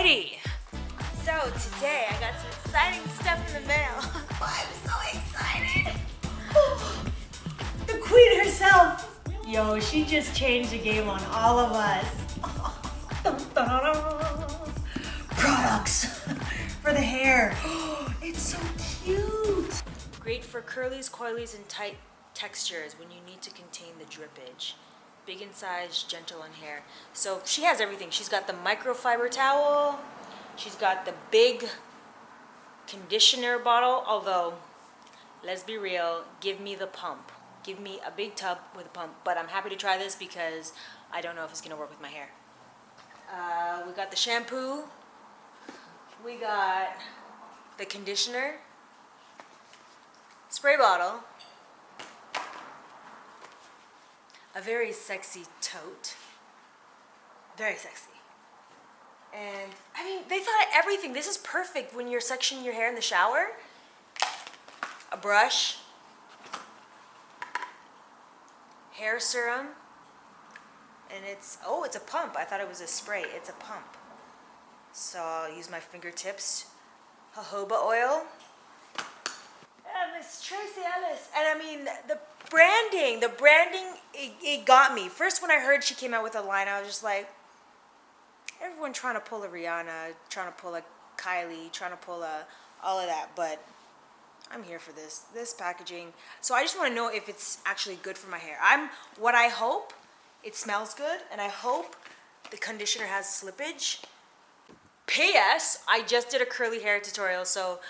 Alrighty. So today I got some exciting stuff in the mail. I'm so excited. The queen herself. Yo, she just changed the game on all of us. Products for the hair. It's so cute. Great for curlies, coilies, and tight textures when you need to contain the drippage. Big in size, gentle on hair. So she has everything. She's got the microfiber towel. She's got the big conditioner bottle. Although, let's be real, give me the pump. Give me a big tub with a pump. But I'm happy to try this because I don't know if it's gonna work with my hair. We got the shampoo. We got the conditioner. Spray bottle. A very sexy tote. Very sexy. And I mean, they thought of everything. This is perfect when you're sectioning your hair in the shower. A brush. Hair serum. And it's a pump. I thought it was a spray. It's a pump. So I'll use my fingertips. Jojoba oil. Miss Tracy Ellis. And I mean, the branding, it got me. First, when I heard she came out with a line, I was just like, everyone trying to pull a Rihanna, trying to pull a Kylie, trying to pull all of that. But I'm here for this packaging. So I just want to know if it's actually good for my hair. I hope it smells good, and I hope the conditioner has slippage. P.S. I just did a curly hair tutorial, so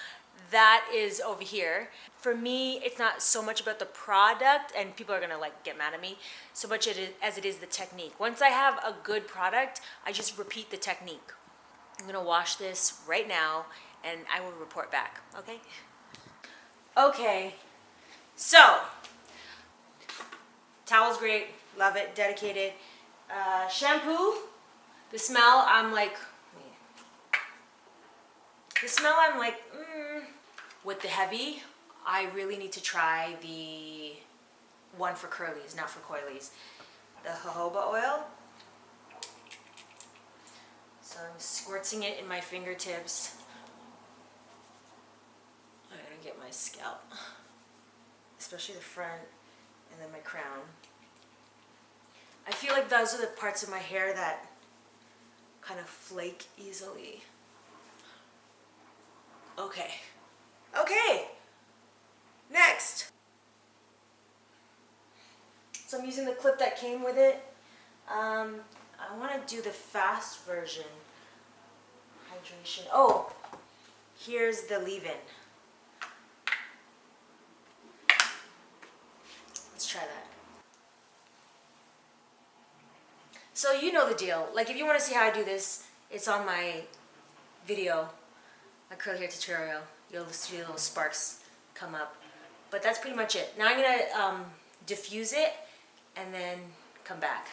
that is over here. For me, it's not so much about the product, and people are gonna like get mad at me, so much as it is the technique. Once I have a good product, I just repeat the technique. I'm gonna wash this right now, and I will report back, okay? Okay, so, towel's great, love it, dedicated. Shampoo, the smell, I'm like, with the heavy, I really need to try the one for curlies, not for coilies. The jojoba oil. So I'm squirting it in my fingertips. I'm gonna get my scalp, especially the front and then my crown. I feel like those are the parts of my hair that kind of flake easily. Okay, next. So I'm using the clip that came with it. I want to do the fast version. Hydration. Oh, here's the leave-in. Let's try that. So you know the deal. Like if you want to see how I do this, it's on my video. My curly hair tutorial. You'll see little sparks come up. But that's pretty much it. Now I'm gonna diffuse it and then come back.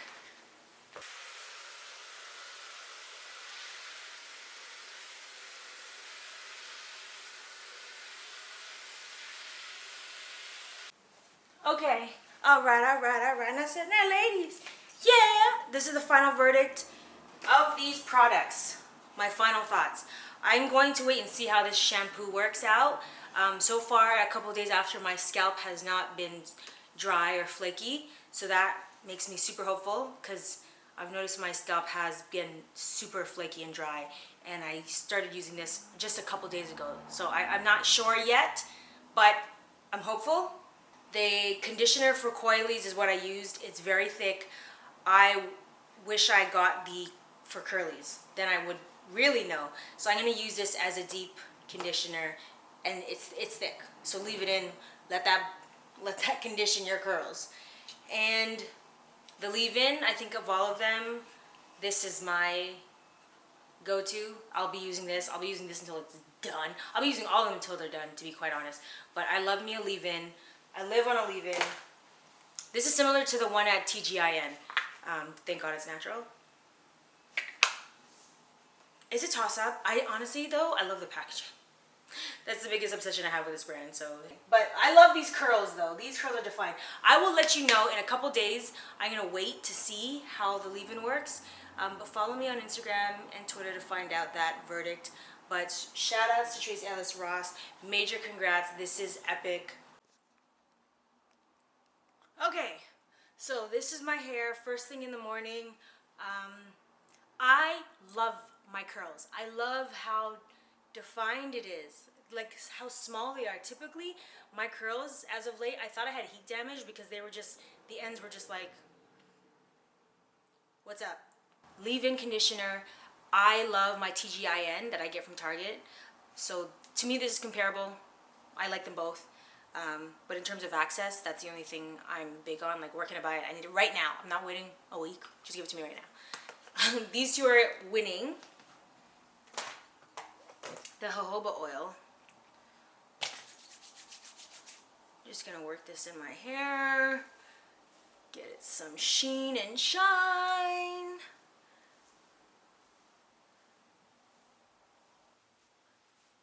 Okay, all right. And I said, now ladies, yeah, this is the final verdict of these products. My final thoughts. I'm going to wait and see how this shampoo works out. So far, a couple of days after, my scalp has not been dry or flaky, so that makes me super hopeful because I've noticed my scalp has been super flaky and dry, and I started using this just a couple days ago. So I'm not sure yet, but I'm hopeful. The conditioner for coilies is what I used. It's very thick. I wish I got the for curlies. Then I would really know. So I'm going to use this as a deep conditioner, and it's thick. So leave it in. Let that condition your curls. And the leave-in, I think of all of them, this is my go-to. I'll be using this. I'll be using this until it's done. I'll be using all of them until they're done, to be quite honest. But I love me a leave-in. I live on a leave-in. This is similar to the one at TGIN. Thank God it's natural. It's a toss-up. I honestly, though, I love the packaging. That's the biggest obsession I have with this brand. So, but I love these curls though. These curls are defined. I will let you know in a couple days. I'm gonna wait to see how the leave-in works. But follow me on Instagram and Twitter to find out that verdict. But shout outs to Tracee Ellis Ross. Major congrats. This is epic. Okay, so this is my hair first thing in the morning. I love my curls. I love how defined it is, like how small they are. Typically, my curls, as of late, I thought I had heat damage because they were just, the ends were just like, what's up? Leave-in conditioner. I love my TGIN that I get from Target. So to me, this is comparable. I like them both. But in terms of access, that's the only thing I'm big on. Like, where can I buy it? I need it right now. I'm not waiting a week. Just give it to me right now. These two are winning. The jojoba oil. Just gonna work this in my hair. Get it some sheen and shine.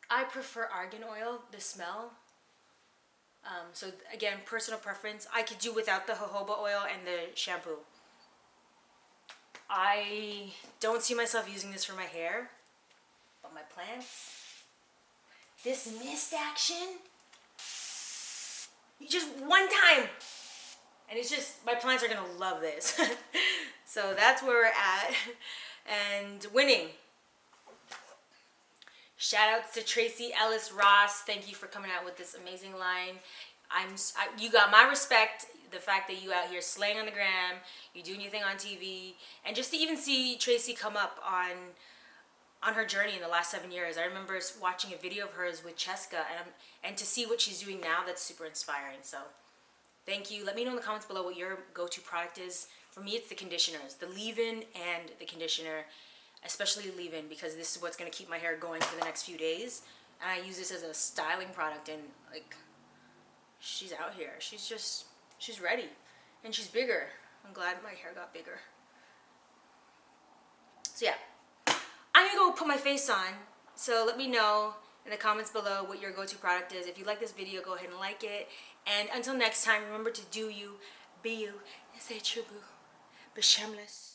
I prefer argan oil, the smell. So again, personal preference. I could do without the jojoba oil and the shampoo. I don't see myself using this for my hair, but my plants, this mist action, just one time, and it's just, my plants are gonna love this. So that's where we're at, and winning. Shout outs to Tracee Ellis Ross. Thank you for coming out with this amazing line. You got my respect. The fact that you out here slaying on the gram, you doing your thing on TV, and just to even see Tracee come up on her journey in the last 7 years. I remember watching a video of hers with Cheska, and to see what she's doing now, that's super inspiring. So thank you. Let me know in the comments below what your go-to product is. For me, it's the conditioners, the leave-in and the conditioner, especially leave-in, because this is what's going to keep my hair going for the next few days. And I use this as a styling product, and like, she's out here. She's ready, and she's bigger. I'm glad my hair got bigger. So yeah, I'm gonna go put my face on. So let me know in the comments below what your go-to product is. If you like this video, go ahead and like it. And until next time, remember to do you, be you, and stay true, boo. Be shameless.